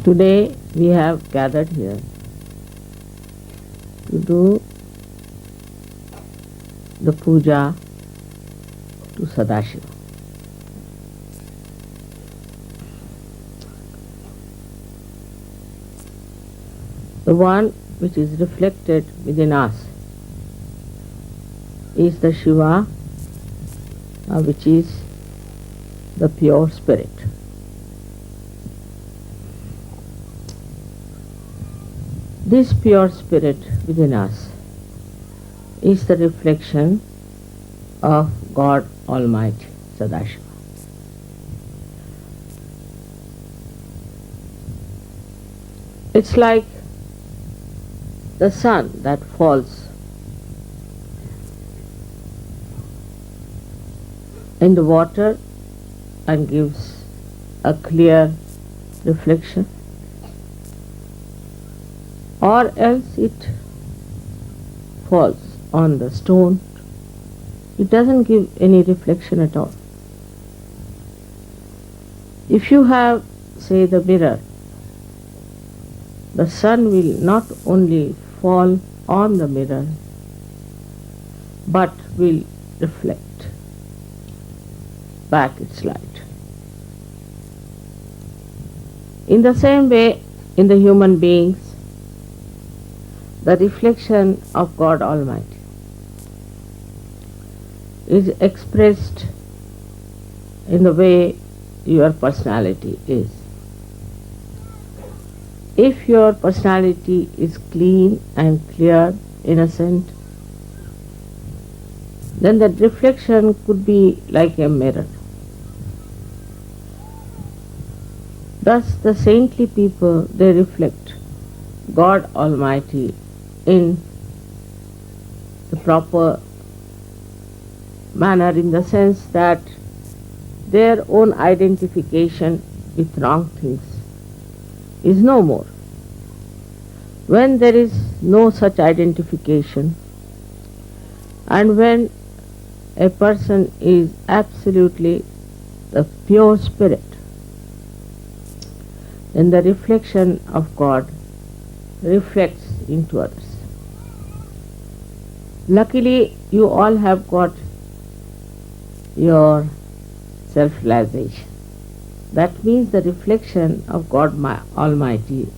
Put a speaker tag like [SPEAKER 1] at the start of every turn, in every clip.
[SPEAKER 1] Today we have gathered here to do the puja to Sadashiva. The one which is reflected within us is the Shiva, which is the pure spirit. This pure spirit within us is the reflection of God Almighty, Sadashiva. It's like the sun that falls in the water and gives a clear reflection, or else it falls on the stone. It doesn't give any reflection at all. If you have, say, the mirror, the sun will not only fall on the mirror but will reflect back its light. In the same way, in the human beings, the reflection of God Almighty is expressed in the way your personality is. If your personality is clean and clear, innocent, then that reflection could be like a mirror. Thus the saintly people, they reflect God Almighty in the proper manner, in the sense that their own identification with wrong things is no more. When there is no such identification, and when a person is absolutely the pure spirit, then the reflection of God reflects into others. Luckily, you all have got your self-realization. That means the reflection of God Almighty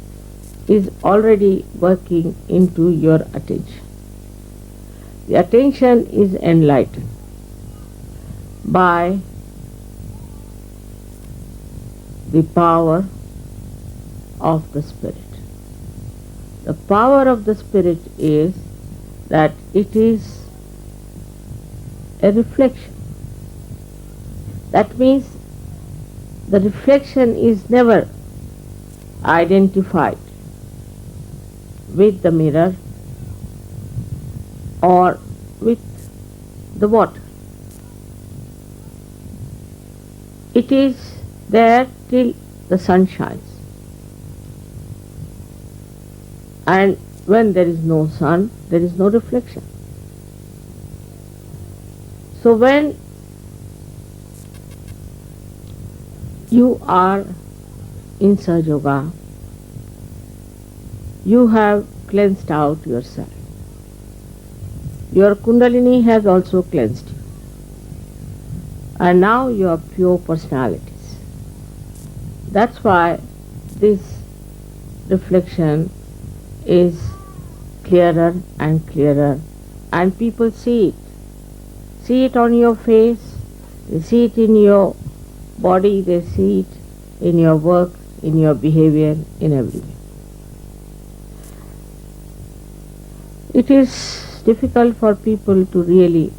[SPEAKER 1] is already working into your attention. The attention is enlightened by the power of the Spirit. The power of the Spirit is that it is a reflection. That means the reflection is never identified with the mirror or with the water. It is there till the sun shines. And when there is no sun, there is no reflection. So when you are in Sahaja Yoga, you have cleansed out yourself. Your Kundalini has also cleansed you. And now you are pure personalities. That's why this reflection is clearer and clearer, and people see it. See it on your face, they see it in your body, they see it in your work, in your behavior, in everything. It is difficult for people to really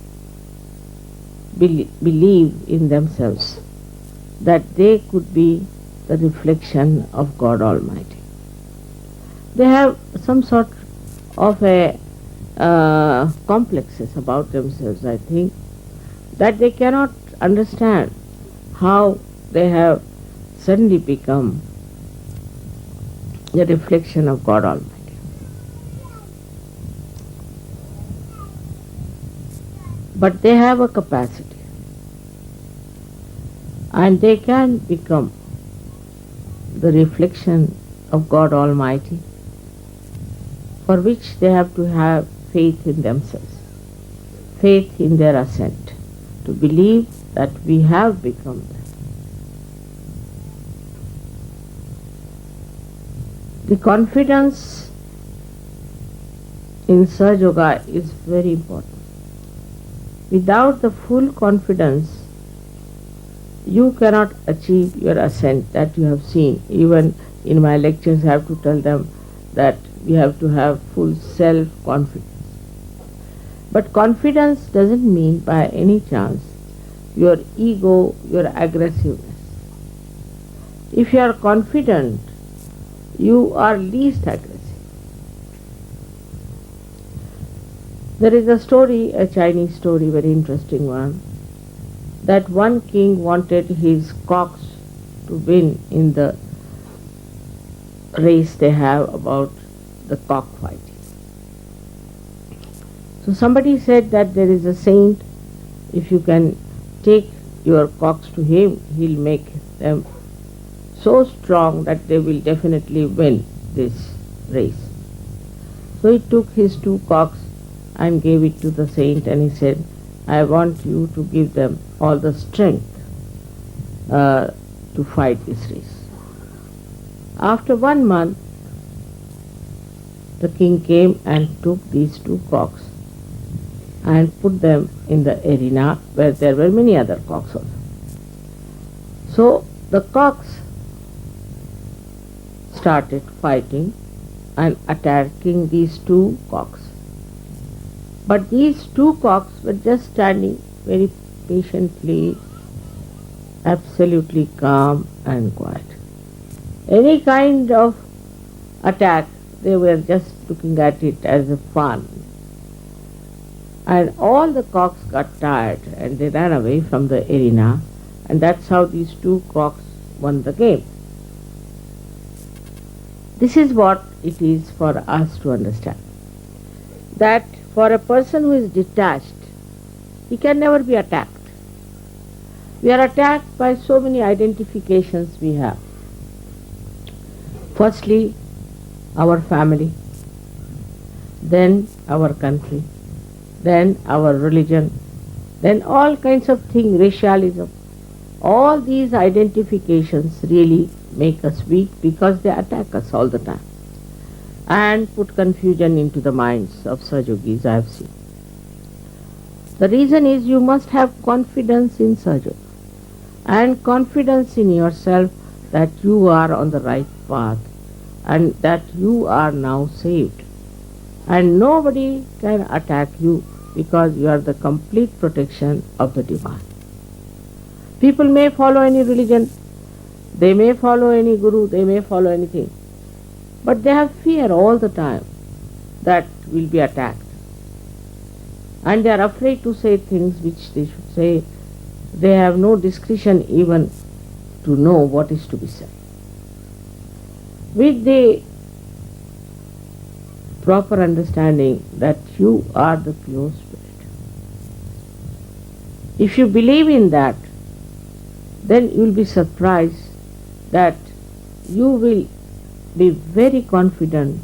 [SPEAKER 1] believe in themselves that they could be the reflection of God Almighty. They have some sort of a complexes about themselves, I think, that they cannot understand how they have suddenly become the reflection of God Almighty. But they have a capacity, and they can become the reflection of God Almighty, for which they have to have faith in themselves, faith in their ascent, to believe that we have become that. The confidence in Sahaja Yoga is very important. Without the full confidence, you cannot achieve your ascent that you have seen. Even in my lectures, I have to tell them that we have to have full self-confidence. But confidence doesn't mean by any chance your ego, your aggressiveness. If you are confident, you are least aggressive. There is a story, a Chinese story, very interesting one, that one king wanted his cocks to win in the race they have about the cockfighting. So somebody said that there is a saint, if you can take your cocks to him, he'll make them so strong that they will definitely win this race. So he took his 2 cocks and gave it to the saint, and he said, I want you to give them all the strength to fight this race. After 1 month, the king came and took these 2 cocks and put them in the arena where there were many other cocks also. So the cocks started fighting and attacking these 2 cocks. But these 2 cocks were just standing very patiently, absolutely calm and quiet. Any kind of attack, they were just looking at it as a fun. And all the cocks got tired and they ran away from the arena, and that's how these 2 cocks won the game. This is what it is for us to understand. That for a person who is detached, he can never be attacked. We are attacked by so many identifications we have. Firstly, our family, then our country, then our religion, then all kinds of things, racialism. All these identifications really make us weak because they attack us all the time and put confusion into the minds of Sahaja Yogis, I have seen. The reason is you must have confidence in Sahaja Yoga and confidence in yourself that you are on the right path and that you are now saved. And nobody can attack you because you are the complete protection of the Divine. People may follow any religion, they may follow any guru, they may follow anything, but they have fear all the time that will be attacked. And they are afraid to say things which they should say. They have no discretion even to know what is to be said. With the proper understanding that you are the pure spirit, if you believe in that, then you will be surprised that you will be very confident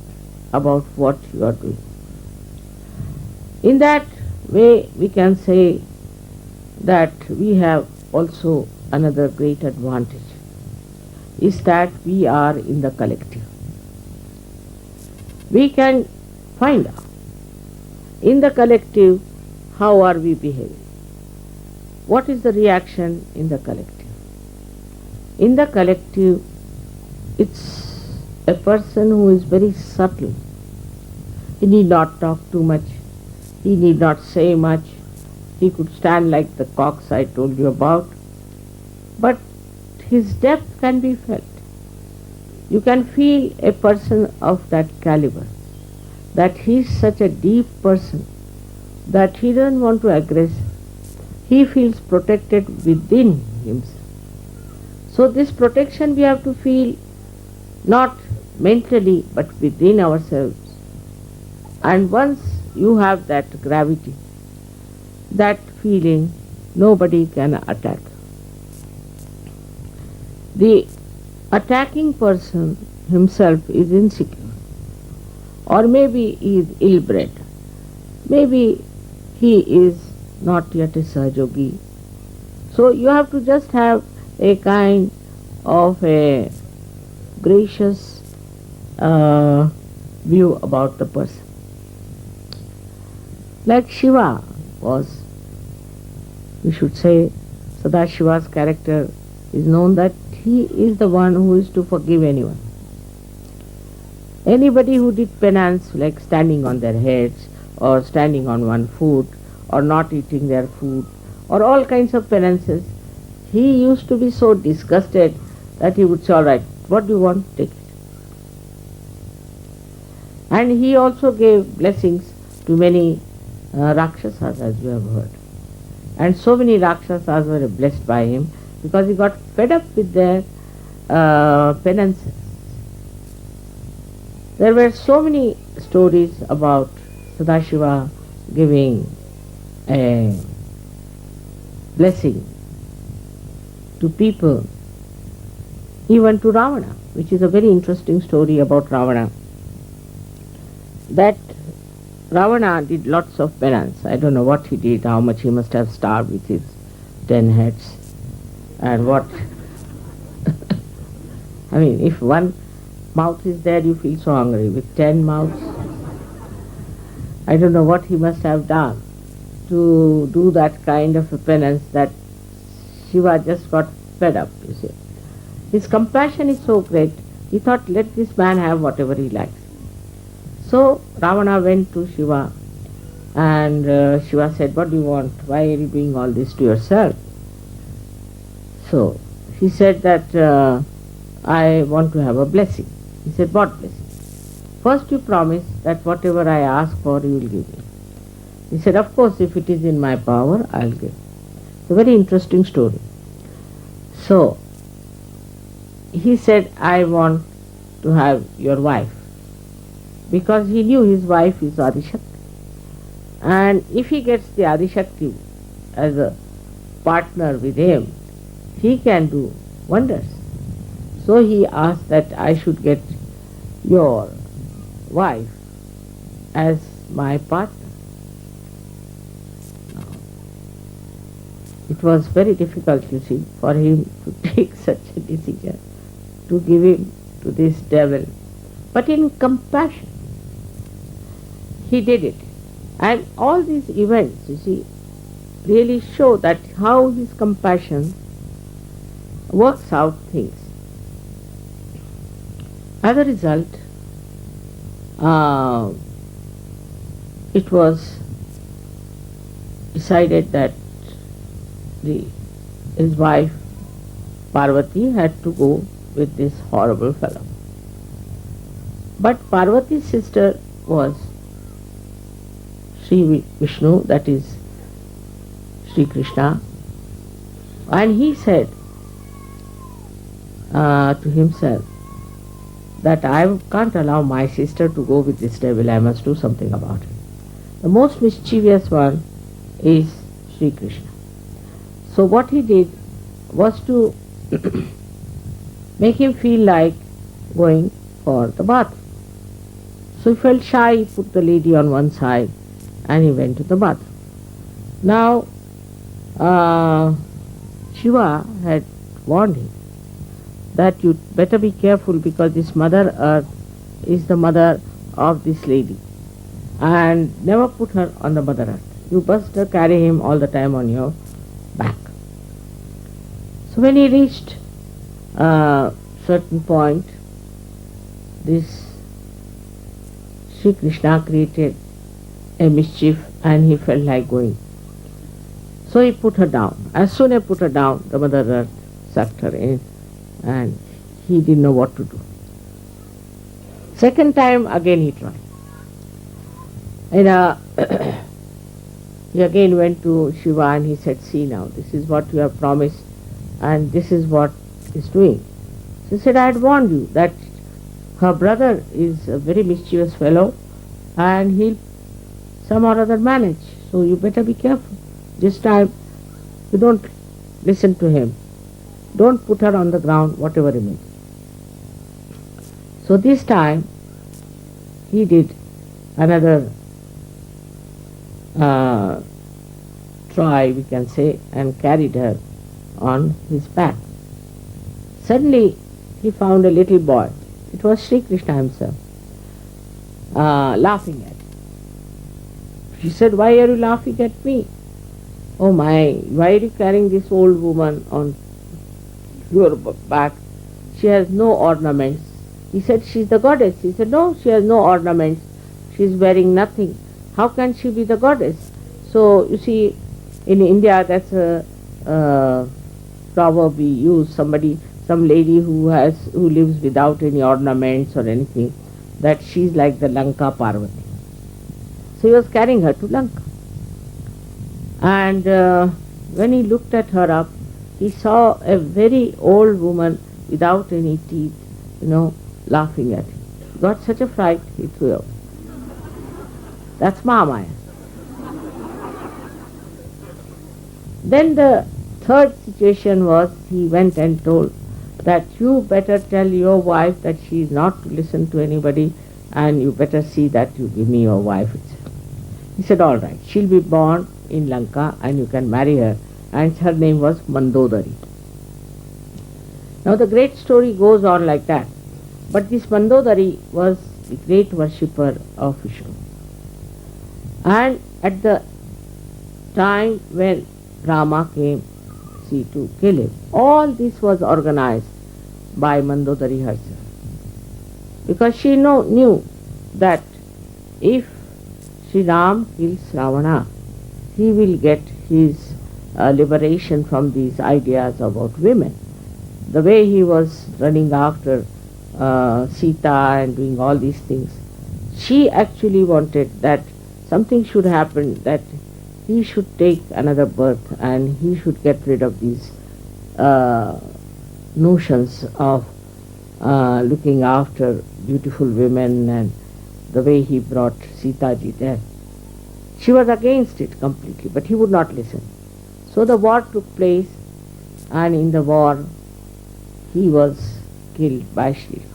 [SPEAKER 1] about what you are doing. In that way, we can say that we have also another great advantage, is that we are in the collective. We can find out in the collective how are we behaving. What is the reaction in the collective? In the collective, it's a person who is very subtle. He need not talk too much. He need not say much. He could stand like the cocks I told you about. But his depth can be felt. You can feel a person of that caliber, that he is such a deep person that he doesn't want to aggress. He feels protected within himself. So this protection we have to feel not mentally but within ourselves. And once you have that gravity, that feeling, nobody can attack. The attacking person himself is insecure, or maybe he is ill-bred, maybe he is not yet a Sahajogi. So you have to just have a kind of a gracious view about the person. Like Shiva was, we should say, Sadashiva's character is known that he is the one who is to forgive anyone. Anybody who did penance, like standing on their heads, or standing on one foot, or not eating their food, or all kinds of penances, he used to be so disgusted that he would say, all right, what do you want? Take it. And he also gave blessings to many Rakshasas, as you have heard. And so many Rakshasas were blessed by him because he got fed up with their penances. There were so many stories about Sadashiva giving a blessing to people, even to Ravana, which is a very interesting story about Ravana. That Ravana did lots of penance. I don't know what he did, how much he must have starved with his 10 heads, and what. I mean, if one mouth is there, you feel so hungry. With 10 mouths, I don't know what he must have done to do that kind of a penance that Shiva just got fed up, you see. His compassion is so great, he thought, let this man have whatever he likes. So Ravana went to Shiva, and Shiva said, what do you want? Why are you doing all this to yourself? So he said that I want to have a blessing. He said, what blessing? First you promise that whatever I ask for, you will give me. He said, of course, if it is in my power, I'll give. It's a very interesting story. So he said, I want to have your wife, because he knew his wife is Adishakti. And if he gets the Adishakti as a partner with him, he can do wonders. So he asked that I should get your wife as my partner. It was very difficult, you see, for him to take such a decision, to give him to this devil. But in compassion, he did it. And all these events, you see, really show that how his compassion works out things. As a result, it was decided that his wife Parvati had to go with this horrible fellow. But Parvati's sister was Sri Vishnu, that is Sri Krishna, and he said to himself that I can't allow my sister to go with this devil, I must do something about it. The most mischievous one is Sri Krishna. So what he did was to make him feel like going for the bath. So he felt shy, he put the lady on one side and he went to the bath. Now Shiva had warned him that you better be careful, because this Mother Earth is the mother of this lady, and never put her on the Mother Earth. You must carry him all the time on your back. So when he reached a certain point, this Sri Krishna created a mischief and he felt like going. So he put her down. As soon as he put her down, the Mother Earth sucked her in and he didn't know what to do. Second time again he tried. And he again went to Shiva and he said, see now, this is what you have promised and this is what is doing. So he said, I had warned you that her brother is a very mischievous fellow and he'll somehow or other manage. So you better be careful. This time you don't listen to him. Don't put her on the ground, whatever it may be. So this time he did another uh, try, we can say, and carried her on his back. Suddenly he found a little boy. It was Sri Krishna himself, laughing at him. She said, "Why are you laughing at me? Oh my, why are you carrying this old woman on your back? She has no ornaments." He said, "She's the goddess." He said, "No, she has no ornaments. She's wearing nothing. How can she be the goddess?" So you see, in India, that's a proverb we use. Some lady who lives without any ornaments or anything, that she's like the Lanka Parvati. So he was carrying her to Lanka. And when he looked at her up, he saw a very old woman without any teeth, laughing at him. He got such a fright, he threw up. That's Mahamaya. Then the third situation was, he went and told that you better tell your wife that she is not to listen to anybody, and you better see that you give me your wife itself. He said, "All right, she'll be born in Lanka and you can marry her." And her name was Mandodari. Now the great story goes on like that. But this Mandodari was the great worshipper of Vishnu. And at the time when Rama came, to kill him, all this was organized by Mandodari herself. Because she knew that if Sri Ram kills Ravana, he will get his liberation from these ideas about women. The way he was running after Sita and doing all these things, she actually wanted that something should happen, that he should take another birth and he should get rid of these notions of looking after beautiful women and the way he brought Sita ji there. She was against it completely, but he would not listen. So the war took place, and in the war he was killed by Sri Ram.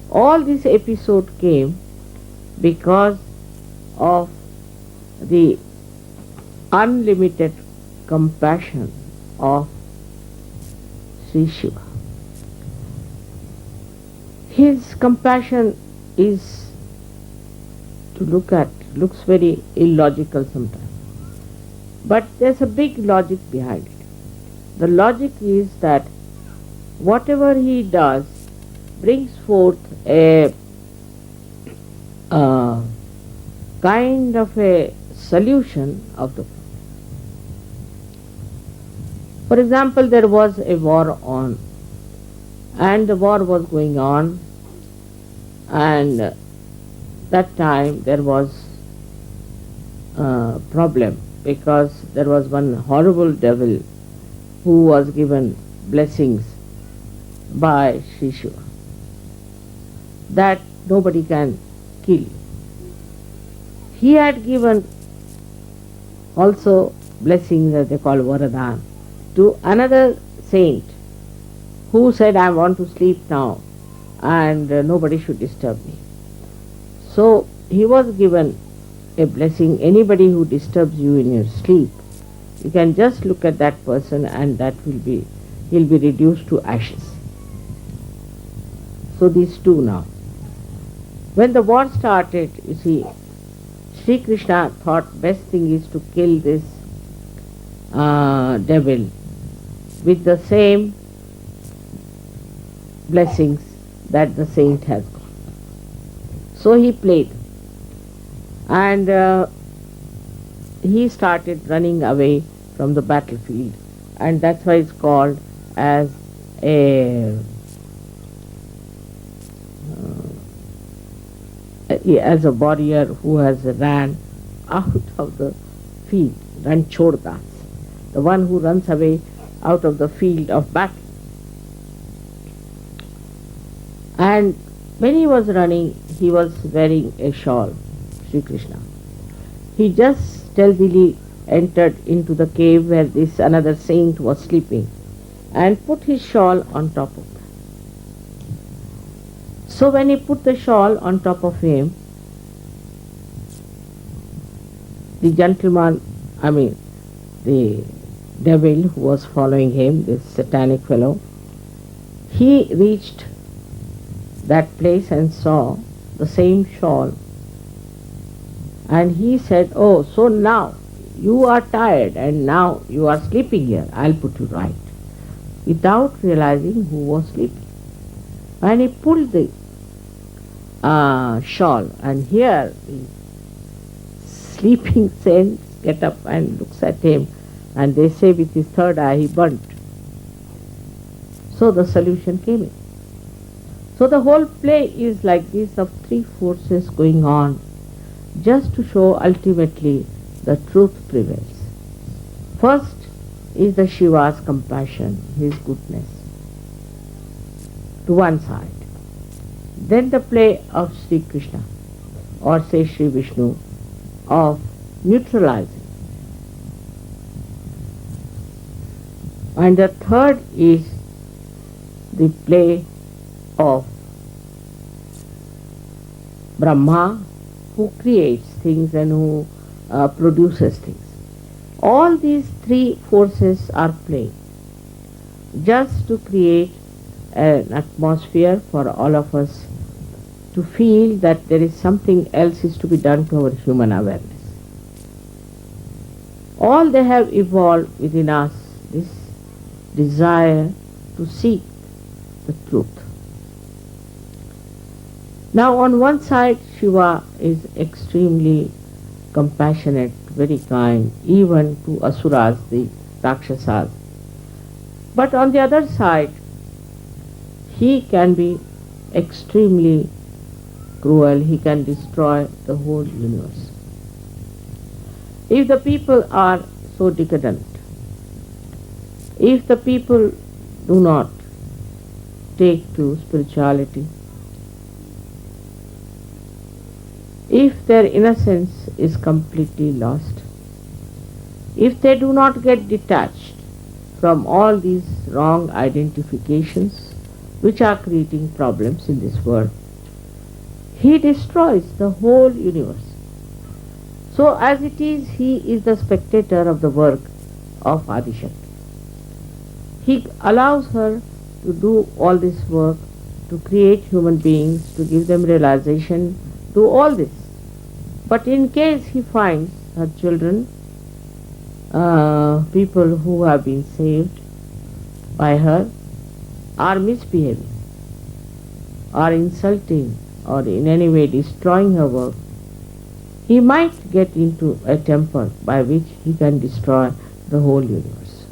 [SPEAKER 1] All this episode came because of the unlimited compassion of Sri Shiva. His compassion is looks very illogical sometimes. But there's a big logic behind it. The logic is that whatever he does brings forth a kind of a solution of the problem. For example, there was a war on, and the war was going on, and that time there was a problem because there was one horrible devil who was given blessings by Sri Shiva that nobody can kill you. He had given also blessings that they call Varadan to another saint who said, "I want to sleep now and nobody should disturb me." So he was given a blessing: anybody who disturbs you in your sleep, you can just look at that person and he'll be reduced to ashes. So these two now. When the war started, you see, Sri Krishna thought best thing is to kill this devil with the same blessings that the saint has got. So he played, and he started running away from the battlefield, and that's why it's called as a warrior who has ran out of the field, ran chordas, the one who runs away out of the field of battle. And when he was running, he was wearing a shawl, Sri Krishna. He just stealthily entered into the cave where this another saint was sleeping and put his shawl on top of that. So when he put the shawl on top of him, the gentleman, I mean the devil who was following him, this satanic fellow, he reached that place and saw the same shawl, and he said, "Oh, so now you are tired and now you are sleeping here. I'll put you right," without realizing who was sleeping. And he pulled the shawl, and here the sleeping saints get up and looks at him, and they say with his third eye he burnt. So the solution came in. So the whole play is like this, of three forces going on, just to show ultimately the truth prevails. First is the Shiva's compassion, his goodness, to one side. Then the play of Sri Krishna, or say Sri Vishnu, of neutralizing. And the third is the play of Brahma, who creates things and who produces things. All these three forces are playing just to create an atmosphere for all of us to feel that there is something else is to be done to our human awareness. All they have evolved within us this desire to seek the truth. Now on one side Shiva is extremely compassionate, very kind, even to asuras, the Rakshasas. But on the other side, he can be extremely cruel, he can destroy the whole universe. If the people are so decadent, if the people do not take to spirituality, if their innocence is completely lost, if they do not get detached from all these wrong identifications which are creating problems in this world, he destroys the whole universe. So as it is, he is the spectator of the work of Adishakti. He allows her to do all this work, to create human beings, to give them realization, do all this. But in case he finds her children, people who have been saved by her, are misbehaving, are insulting, or in any way destroying her work, he might get into a temper by which he can destroy the whole universe.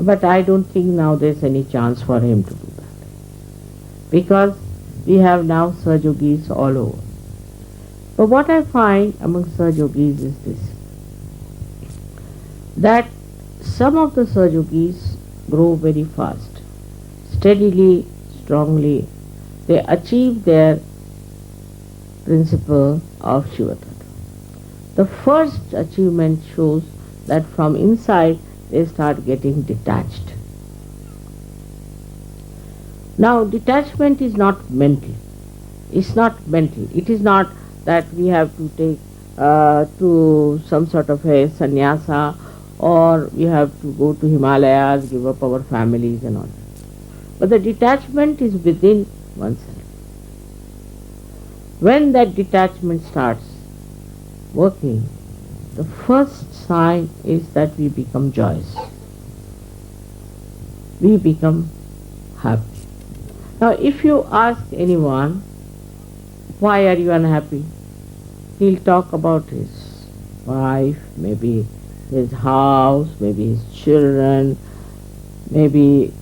[SPEAKER 1] But I don't think now there's any chance for him to do that, because we have now Sahajogis all over. But what I find among Sahajogis is this, that some of the Sahajogis grow very fast, steadily, strongly. They achieve their principle of Shiva Tattva. The first achievement shows that from inside they start getting detached. Now detachment is not mental. It's not mental. It is not that we have to take to some sort of a sannyasa, or we have to go to Himalayas, give up our families and all. But the detachment is within oneself. When that detachment starts working, the first sign is that we become joyous. We become happy. Now if you ask anyone, why are you unhappy? He'll talk about his wife, maybe his house, maybe his children, maybe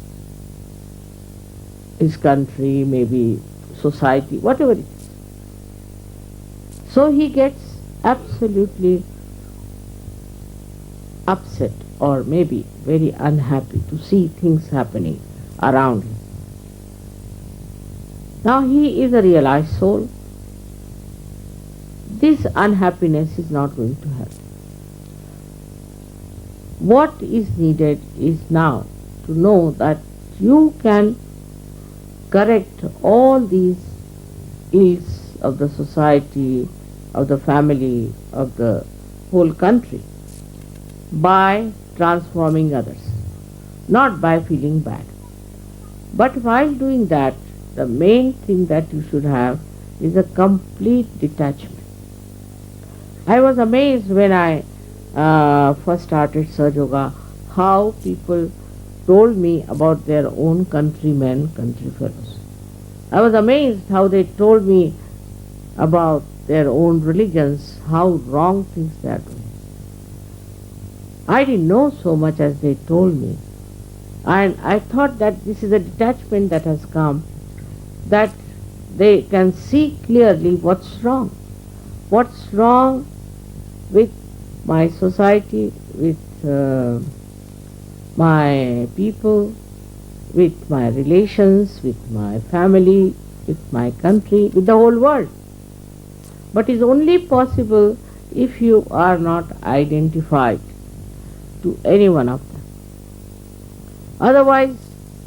[SPEAKER 1] his country, maybe society, whatever it is. So he gets absolutely upset, or maybe very unhappy to see things happening around him. Now he is a realized soul. This unhappiness is not going to happen. What is needed is now to know that you can correct all these ills of the society, of the family, of the whole country by transforming others, not by feeling bad. But while doing that, the main thing that you should have is a complete detachment. I was amazed when I first started Surge Yoga how people told me about their own countrymen, country fellows. I was amazed how they told me about their own religions, how wrong things they are doing. I didn't know so much as they told me. And I thought that this is a detachment that has come, that they can see clearly what's wrong. What's wrong with my society, with my people, with my relations, with my family, with my country, with the whole world. But it's only possible if you are not identified to any one of them. Otherwise,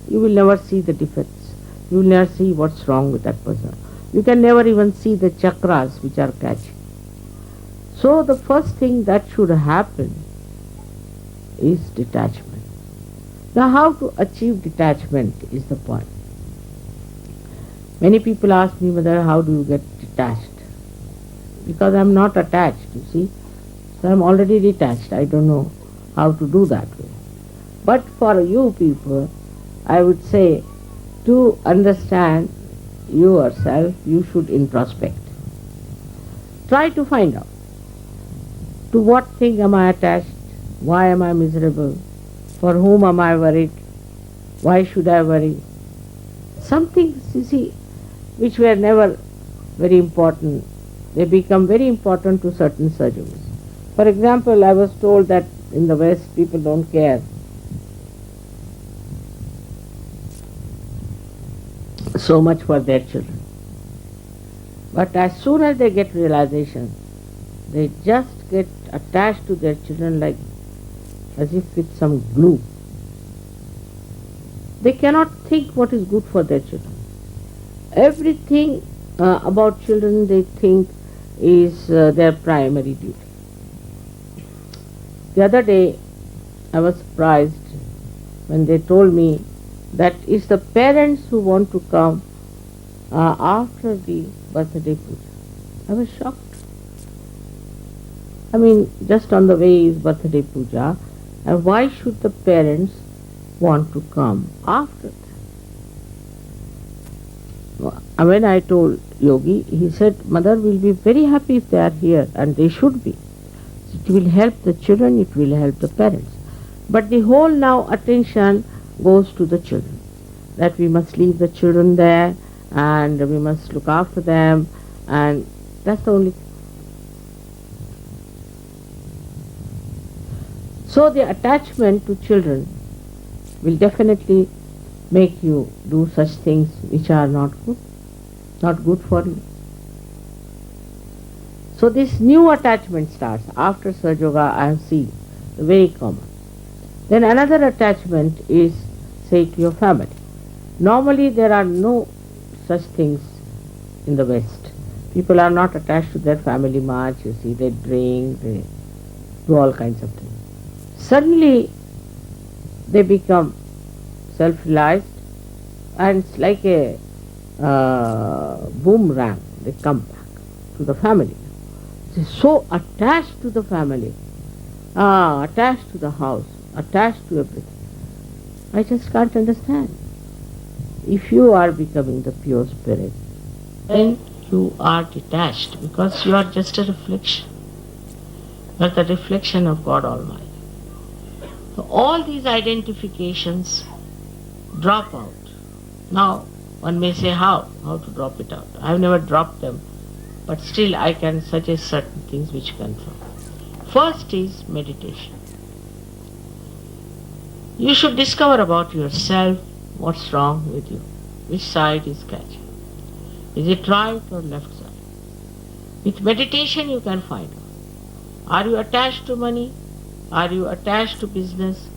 [SPEAKER 1] you will never see the defects. You will never see what's wrong with that person. You can never even see the chakras which are catching. So the first thing that should happen is detachment. Now how to achieve detachment is the point. Many people ask me, Mother, how do you get detached? Because I am not attached, you see. So I am already detached. I don't know how to do that way. But for you people, I would say, to understand yourself, you should introspect. Try to find out. To what thing am I attached? Why am I miserable? For whom am I worried? Why should I worry? Some things, you see, which were never very important, they become very important to certain surgeons. For example, I was told that in the West people don't care so much for their children. But as soon as they get realization, they just get attached to their children like as if with some glue. They cannot think what is good for their children. Everything about children they think is their primary duty. The other day I was surprised when they told me that it's the parents who want to come after the birthday puja. I was shocked. I mean, just on the way is birthday puja, and why should the parents want to come after that? When I told Yogi, he said, Mother will be very happy if they are here, and they should be. It will help the children, it will help the parents. But the whole now attention goes to the children, that we must leave the children there and we must look after them, and that's the only thing. So the attachment to children will definitely make you do such things which are not good for you. So this new attachment starts after Surge Yoga. I have seen very common. Then another attachment is, say, to your family. Normally there are no such things in the West. People are not attached to their family much, you see, they drink, they do all kinds of things. Suddenly they become self-realized, and it's like a boomerang, they come back to the family. They're so attached to the family, attached to the house, attached to everything. I just can't understand. If you are becoming the pure spirit, then you are detached, because you are just a reflection. You are the reflection of God Almighty. So all these identifications drop out. Now, one may say how to drop it out. I have never dropped them, but still I can suggest certain things which can come. First is meditation. You should discover about yourself what's wrong with you, which side is catching. Is it right or left side? With meditation you can find out. Are you attached to money? Are you attached to business?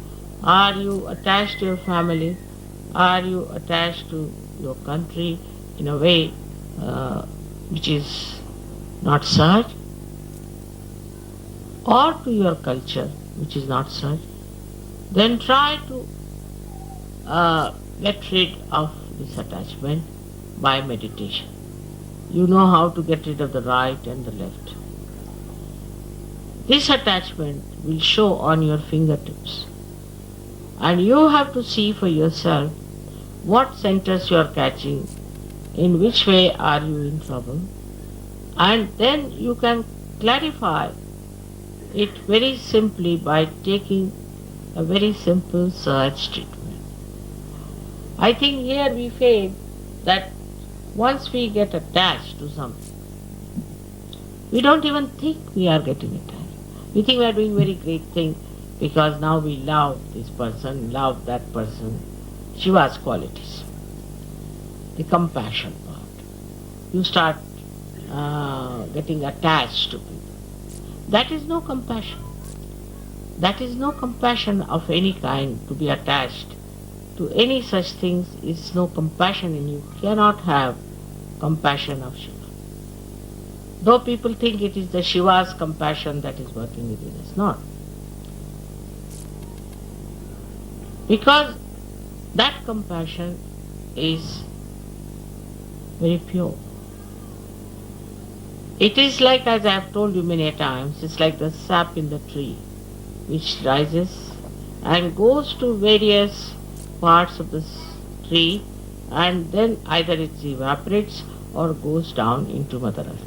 [SPEAKER 1] Are you attached to your family? Are you attached to
[SPEAKER 2] your country in a way which is not such, or to your culture which is not such, then try to get rid of this attachment by meditation. You know how to get rid of the right and the left. This attachment will show on your fingertips, and you have to see for yourself what centers you are catching, in which way are you in trouble, and then you can clarify it very simply by taking a very simple search treatment. I think here we fail that once we get attached to something, we don't even think we are getting attached. We think we are doing very great thing because now we love this person, love that person. Shiva's qualities. The compassion part. You start getting attached to people. That is no compassion. That is no compassion of any kind. To be attached to any such things is no compassion, and you cannot have compassion of Shiva. Though people think it is the Shiva's compassion that is working within us, not. Because that compassion is very pure. It is like, as I have told you many times, it's like the sap in the tree which rises and goes to various parts of the tree, and then either it evaporates or goes down into Mother Earth.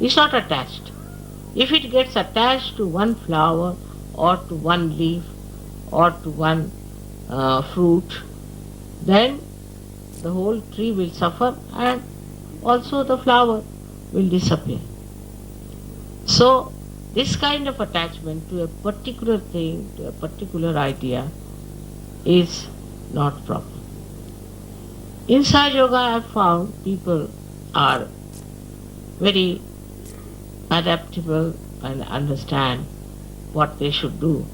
[SPEAKER 2] It's not attached. If it gets attached to one flower or to one leaf or to one fruit, then the whole tree will suffer and also the flower will disappear. So this kind of attachment to a particular thing, to a particular idea, is not proper. In Sahaja Yoga I have found people are very adaptable and understand what they should do.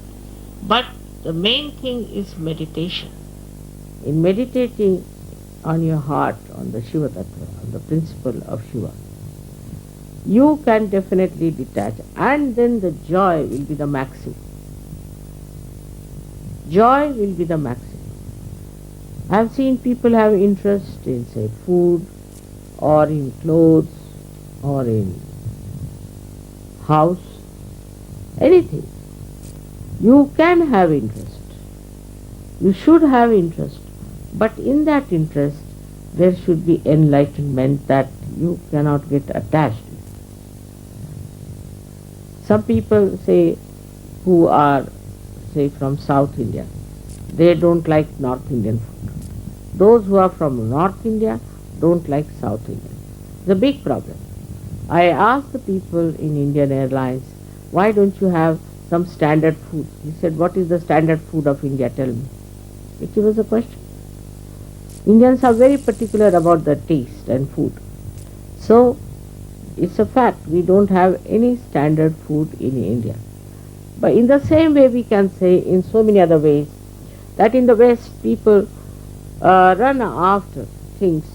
[SPEAKER 2] But the main thing is meditation. In meditating on your heart, on the Shiva Tattva, on the principle of Shiva, you can definitely detach, and then the joy will be the maximum. Joy will be the maximum. I have seen people have interest in, say, food, or in clothes, or in house, anything. You can have interest. You should have interest. But in that interest, there should be enlightenment that you cannot get attached with. Some people say, who are, say, from South India, they don't like North Indian food. Those who are from North India don't like South India. It's a big problem. I asked the people in Indian Airlines, why don't you have some standard food? He said, what is the standard food of India? Tell me. It was a question. Indians are very particular about the taste and food. So, it's a fact, we don't have any standard food in India. But in the same way we can say in so many other ways that in the West people run after things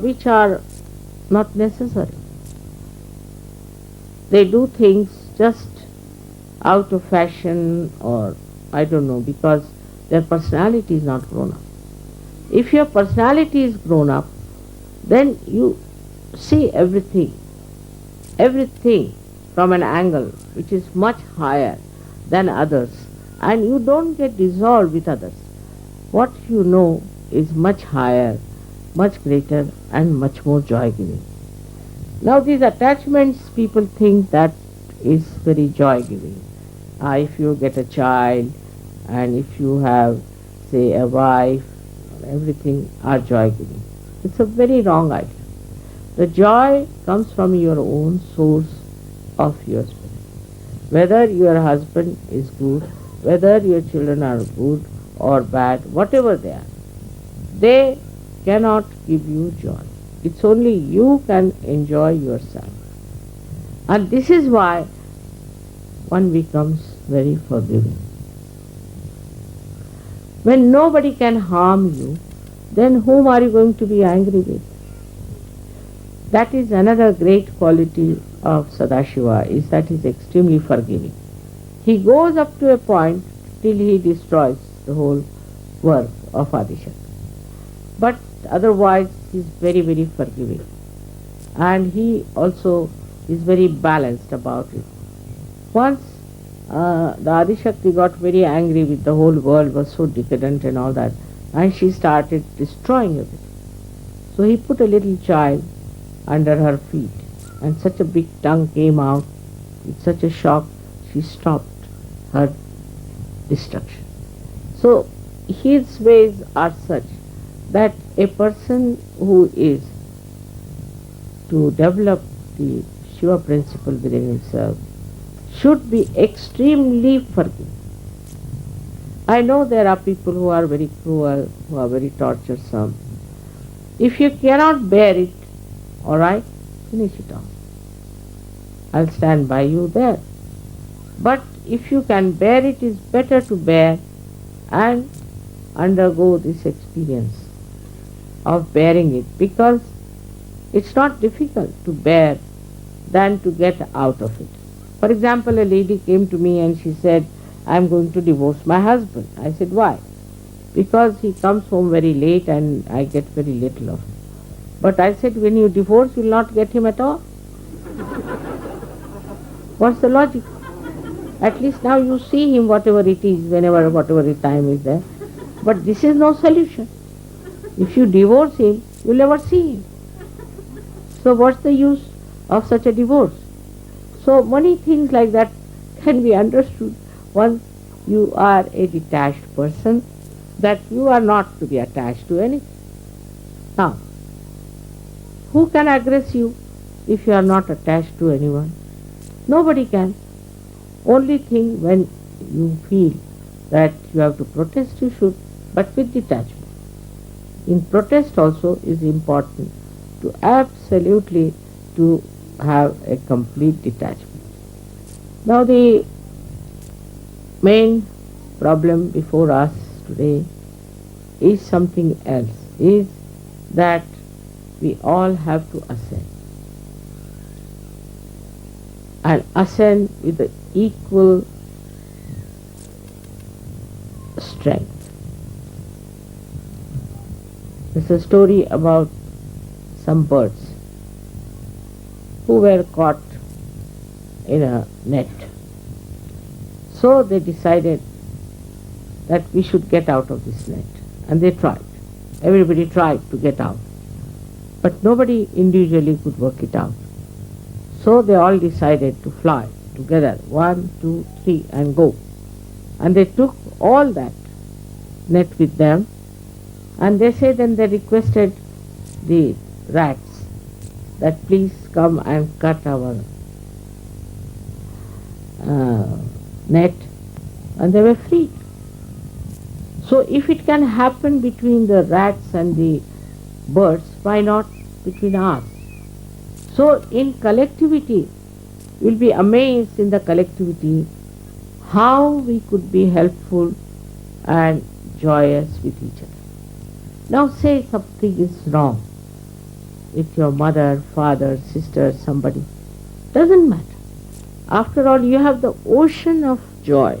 [SPEAKER 2] which are not necessary. They do things just out of fashion, or I don't know, because their personality is not grown up. If your personality is grown up, then you see everything from an angle which is much higher than others, and you don't get dissolved with others. What you know is much higher, much greater, and much more joy-giving. Now these attachments, people think that is very joy-giving. If you get a child, and if you have, say, a wife, everything are joy-giving. It's a very wrong idea. The joy comes from your own source of your spirit. Whether your husband is good, whether your children are good or bad, whatever they cannot give you joy. It's only you can enjoy yourself. And this is why one becomes very forgiving. When nobody can harm you,
[SPEAKER 1] then whom are you going to be angry with? That is another great quality of Sadashiva, is that he is extremely forgiving. He goes up to a point till he destroys the whole work of Adishakti. But otherwise he is very, very forgiving. And he also is very balanced about it. Once the Adishakti got very angry with the whole world was so decadent and all that, and she started destroying everything. So he put a little child under her feet, and such a big tongue came out with such a shock, she stopped her destruction. So his ways are such that a person who is to develop the Shiva principle within himself should be extremely forgiving. I know there are people who are very cruel, who are very torturesome. If you cannot bear it, all right, finish it off. I'll stand by you there. But if you can bear it, is better to bear and undergo this experience of bearing it, because it's not difficult to bear than to get out of it. For example, a lady came to me and she said, I'm going to divorce my husband. I said, why? Because he comes home very late and I get very little of him. But I said, when you divorce, you'll not get him at all. What's the logic? At least now you see him, whatever it is, whenever, whatever the time is there. But this is no solution. If you divorce him, you'll never see him. So what's the use of such a divorce? So many things like that can be understood once you are a detached person, that you are not to be attached to anything. Now, who can aggress you if you are not attached to anyone? Nobody can. Only thing, when you feel that you have to protest, you should, but with detachment. In protest also is important to absolutely to have a complete detachment. Now the main problem before us today is something else, is that we all have to ascend. And ascend with the equal strength. There's a story about some birds who were caught in a net. So they decided that we should get out of this net. And they tried. Everybody tried to get out. But nobody individually could work it out. So they all decided to fly together, 1, 2, 3, and go. And they took all that net with them, and they said, then they requested the rats that please come and cut our net, and they were free. So if it can happen between the rats and the birds, why not between us? So in collectivity, we'll be amazed in the collectivity how we could be helpful and joyous with each other. Now say something is wrong with your mother, father, sister, somebody. Doesn't matter. After all, you have the ocean of joy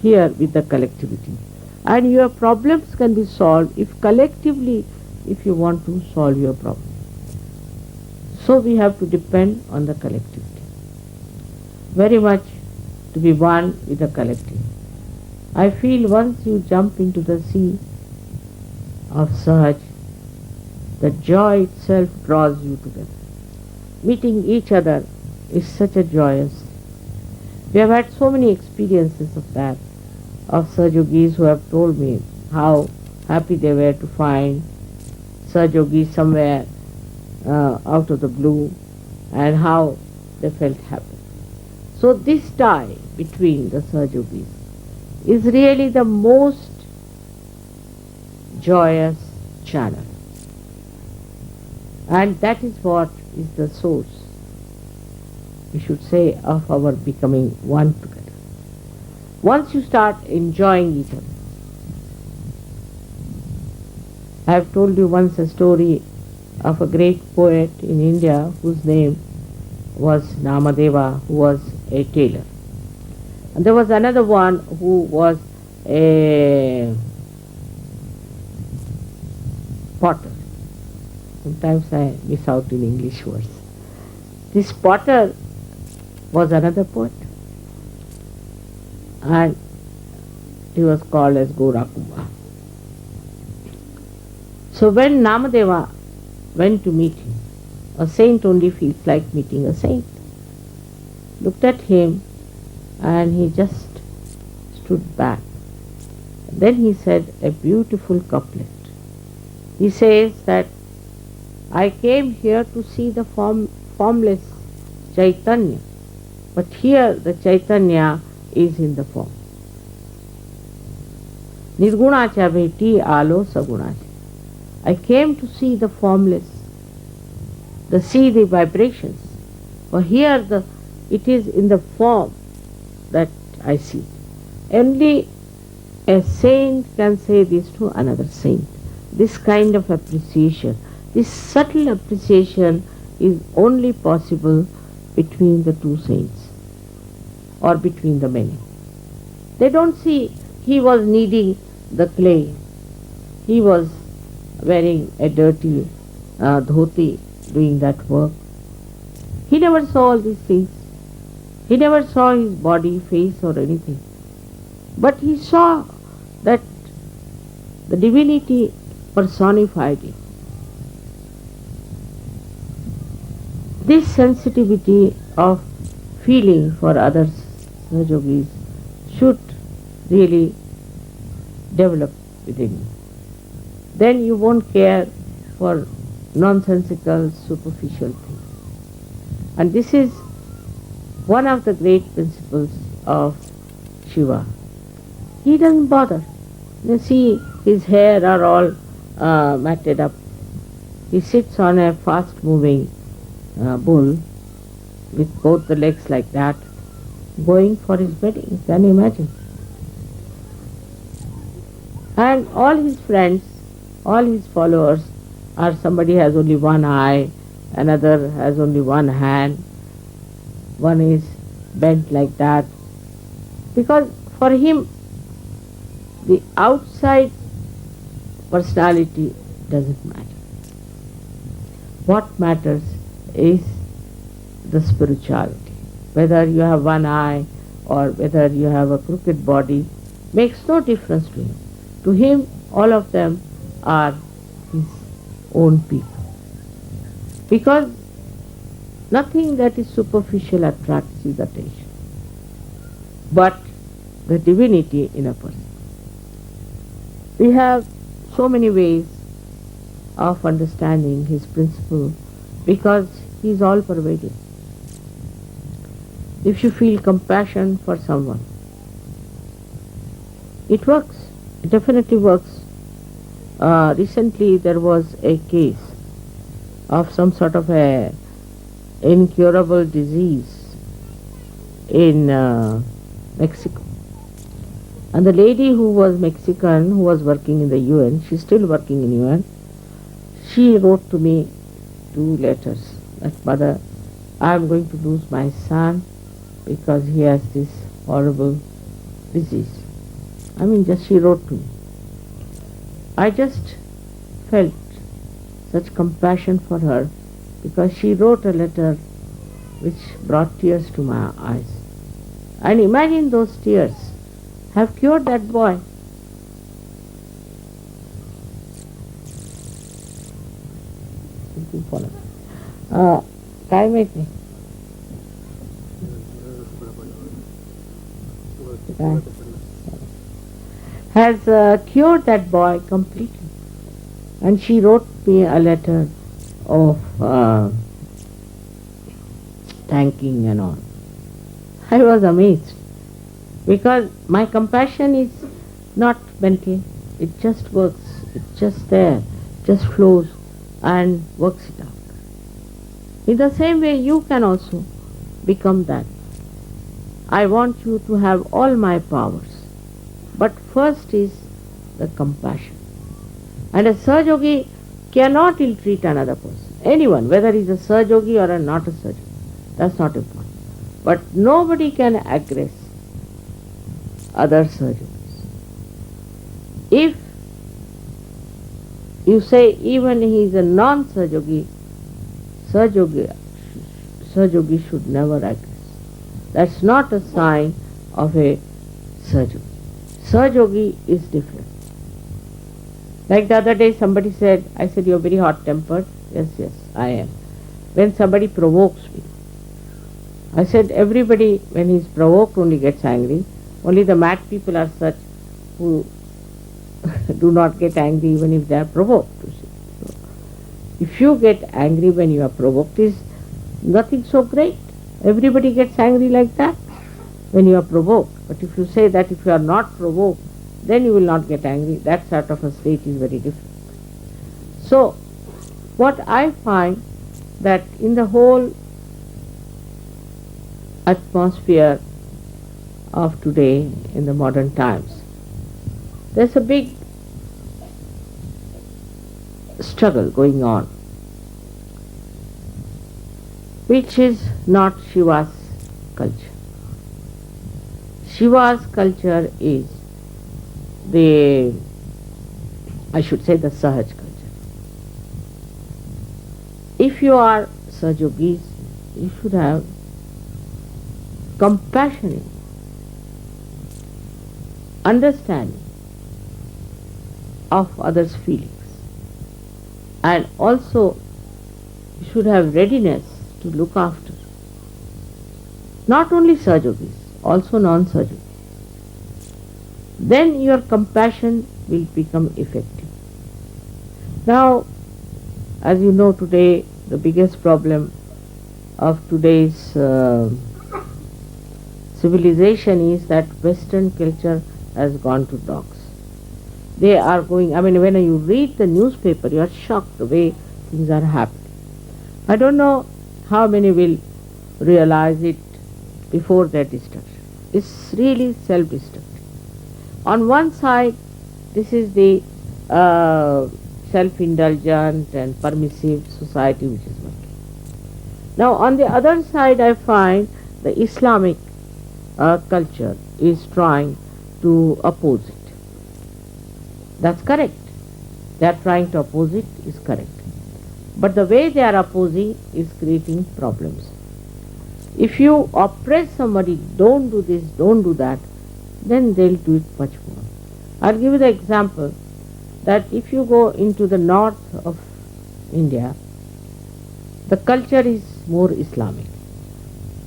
[SPEAKER 1] here with the collectivity. And your problems can be solved if collectively, if you want to solve your problem. So we have to depend on the collectivity. Very much to be one with the collective. I feel once you jump into the sea of Sahaj, the joy itself draws you together. Meeting each other is such a joyous. We have had so many experiences of that, of Sahajogis who have told me how happy they were to find Sahajogis somewhere out of the blue, and how they felt happy. So this tie between the Sahajogis is really the most joyous channel. And that is what is the source, we should say, of our becoming one together. Once you start enjoying each other, I have told you once a story of a great poet in India whose name was Namadeva, who was a tailor. And there was another one who was a potter. Sometimes I miss out in English words. This potter was another poet, and he was called as Gorakuba. So when Namadeva went to meet him, a saint only feels like meeting a saint, looked at him and he just stood back. Then he said a beautiful couplet. He says that I came here to see the formless Chaitanya, but here the Chaitanya is in the form. Nirgunacha bheti alo sagunacha. I came to see the formless, see the vibrations. For here it is in the form that I see. Only a saint can say this to another saint. This kind of appreciation, this subtle appreciation is only possible between the two saints or between the many. They don't see he was kneading the clay. He was wearing a dirty dhoti doing that work. He never saw all these things. He never saw his body, face or anything. But he saw that the divinity personified him. This sensitivity of feeling for others, Sahajogis, should really develop within you. Then you won't care for nonsensical, superficial things. And this is one of the great principles of Shiva. He doesn't bother. You see, his hair are all matted up. He sits on a fast-moving bull with both the legs like that, going for his wedding. Can you imagine? And all his friends, all his followers are somebody has only one eye, another has only one hand, one is bent like that. Because for him, the outside personality doesn't matter. What matters is the spirituality. Whether you have one eye or whether you have a crooked body makes no difference to him. To him, all of them are his own people. Because nothing that is superficial attracts his attention, but the divinity in a person. We have so many ways of understanding his principle because he is all pervading. If you feel compassion for someone, it works. It definitely works. Recently there was a case of some sort of a incurable disease in Mexico. And the lady who was Mexican, who was working in the UN, she's still working in UN, she wrote to me 2 letters that, Mother, I am going to lose my son because he has this horrible disease. I mean, just she wrote to me. I just felt such compassion for her because she wrote a letter which brought tears to my eyes. And imagine those tears have cured that boy. काय माहिती has cured that boy completely. And she wrote me a letter of thanking and all. I was amazed because my compassion is not mental. It just works. It's just there, just flows and works it out. In the same way, you can also become that. I want you to have all my powers. But first is the compassion. And a Sahajogi cannot ill-treat another person. Anyone, whether he's a Sahajogi or not a Sahajogi. That's not important. But nobody can aggress other Sahajogis. If you say even he is a non-Sahajogi, Sahajogi, Sahajogi should never aggress. That's not a sign of a Sahajogi. Sahajogi is different. Like the other day somebody said, I said, you're very hot-tempered. Yes, yes, I am. When somebody provokes me, I said, everybody when he's provoked only gets angry. Only the mad people are such who do not get angry even if they are provoked. You see. So, if you get angry when you are provoked, is nothing so great. Everybody gets angry like that when you are provoked. But if you say that if you are not provoked, then you will not get angry. That sort of a state is very different. So, what I find that in the whole atmosphere of today in the modern times, there's a big struggle going on, which is not Shiva's culture. Shiva's culture is I should say the Sahaj culture. If you are Sahajogis, you should have compassionate understanding of others' feelings, and also you should have readiness to look after not only Sahajogis, also non-Sahajogis. Then your compassion will become effective. Now, as you know, today the biggest problem of today's civilization is that Western culture has gone to dogs. They are going, I mean, when you read the newspaper, you are shocked the way things are happening. I don't know how many will realize it before their destruction. It's really self-destructive. On one side, this is the self-indulgent and permissive society which is working. Now, on the other side, I find the Islamic culture is trying to oppose it. That's correct. They are trying to oppose it is correct. But the way they are opposing is creating problems. If you oppress somebody, don't do this, don't do that, then they'll do it much more. I'll give you the example that if you go into the north of India, the culture is more Islamic.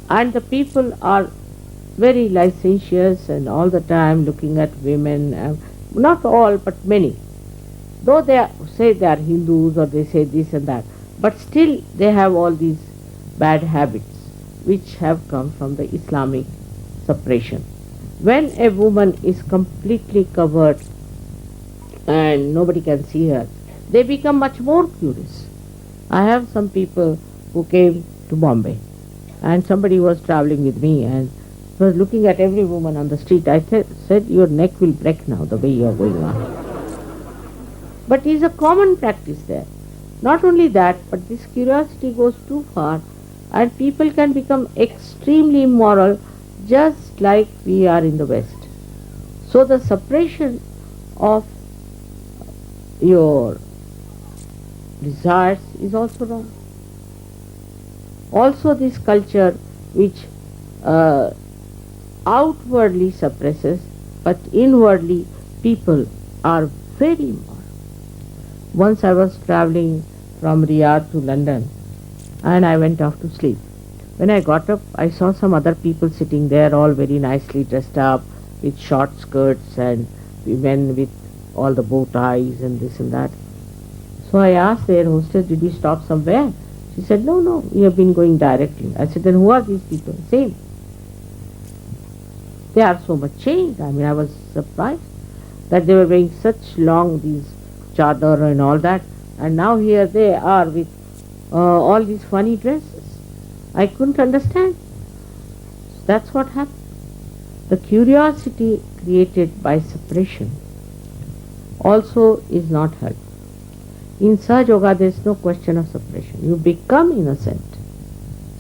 [SPEAKER 1] And the people are very licentious and all the time looking at women, not all but many. Though say they are Hindus or they say this and that, but still they have all these bad habits which have come from the Islamic suppression. When a woman is completely covered and nobody can see her, they become much more curious. I have some people who came to Bombay and somebody was traveling with me and was looking at every woman on the street. I said, your neck will break now the way you are going on. But it is a common practice there. Not only that, but this curiosity goes too far and people can become extremely immoral just like we are in the West. So the suppression of your desires is also wrong. Also this culture which outwardly suppresses, but inwardly people are very immoral. Once I was traveling from Riyadh to London and I went off to sleep. When I got up, I saw some other people sitting there all very nicely dressed up with short skirts and women with all the bow ties and this and that. So I asked their hostess, did we stop somewhere? She said, no, we have been going directly. I said, then who are these people? Same. They are so much changed. I mean, I was surprised that they were wearing such long, these chadar and all that. And now here they are with all these funny dresses. I couldn't understand. That's what happened. The curiosity created by suppression also is not helpful. In Sahaja Yoga, there is no question of separation. You become innocent.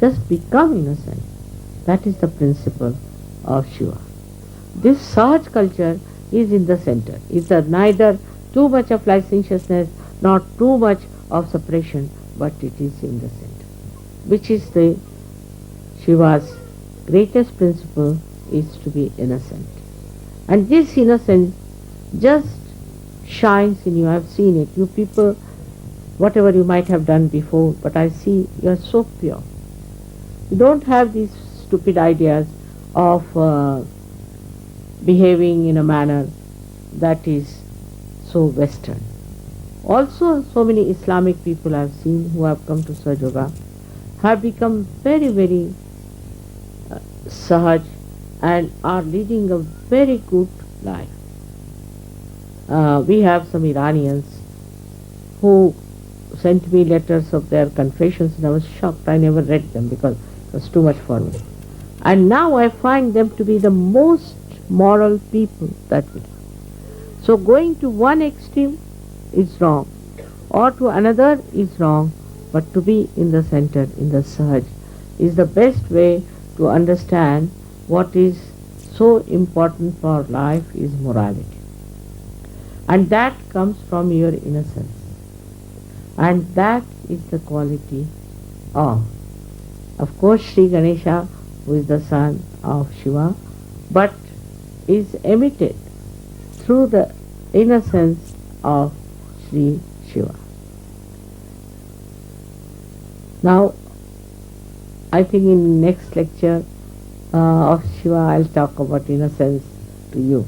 [SPEAKER 1] Just become innocent. That is the principle of Shiva. This Sahaj culture is in the center. It's neither too much of licentiousness nor too much of separation, but it is in the center. Which is the Shiva's greatest principle is to be innocent. And this innocence just shines in you. I've seen it. You people, whatever you might have done before, but I see you are so pure. You don't have these stupid ideas of behaving in a manner that is so Western. Also, so many Islamic people I have seen who have come to Sahaja Yoga have become very, very Sahaj and are leading a very good life. We have some Iranians who sent me letters of their confessions and I was shocked. I never read them because it was too much for me. And now I find them to be the most moral people that we have. So going to one extreme is wrong or to another is wrong, but to be in the center, in the Sahaj, is the best way to understand what is so important for life is morality. And that comes from your innocence. And that is the quality of course, Sri Ganesha, who is the son of Shiva, but is emitted through the innocence of Sri Shiva. Now, I think in next lecture of Shiva, I'll talk about innocence to you.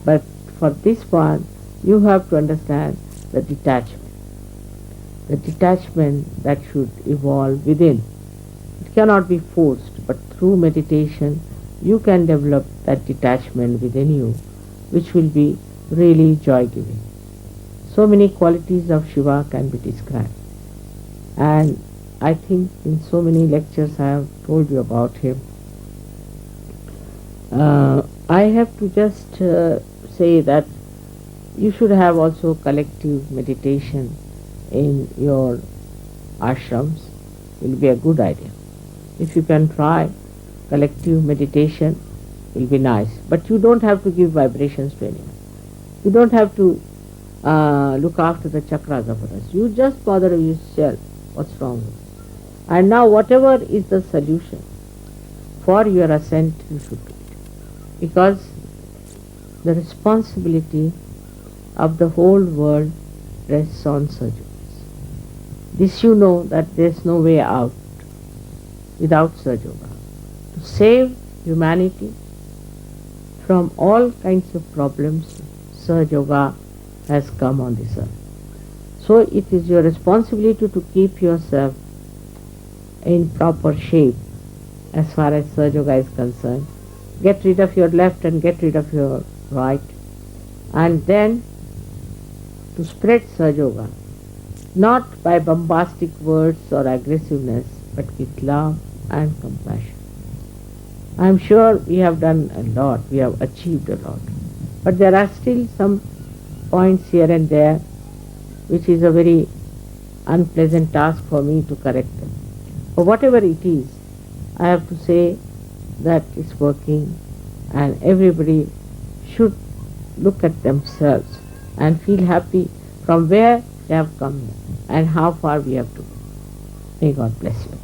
[SPEAKER 1] But for this one, you have to understand the detachment. The detachment that should evolve within. It cannot be forced, but through meditation, you can develop that detachment within you, which will be really joy-giving. So many qualities of Shiva can be described. And I think in so many lectures I have told you about him. I have to just say that you should have also collective meditation in your ashrams. It will be a good idea. If you can try collective meditation, it will be nice. But you don't have to give vibrations to anyone. You don't have to look after the chakras of others. You just bother yourself. What's wrong with you? And now whatever is the solution for your ascent, you should do it. Because the responsibility of the whole world rests on surgeons. This you know that there is no way out without Sahaja Yoga. To save humanity from all kinds of problems, Sahaja Yoga has come on this earth. So it is your responsibility to keep yourself in proper shape as far as Sahaja Yoga is concerned. Get rid of your left and get rid of your right. And then to spread Sahaja Yoga, not by bombastic words or aggressiveness, but with love and compassion. I am sure we have done a lot, we have achieved a lot. But there are still some points here and there which is a very unpleasant task for me to correct them. But whatever it is, I have to say that it's working and everybody should look at themselves and feel happy from where they have come and how far we have to go. May God bless you.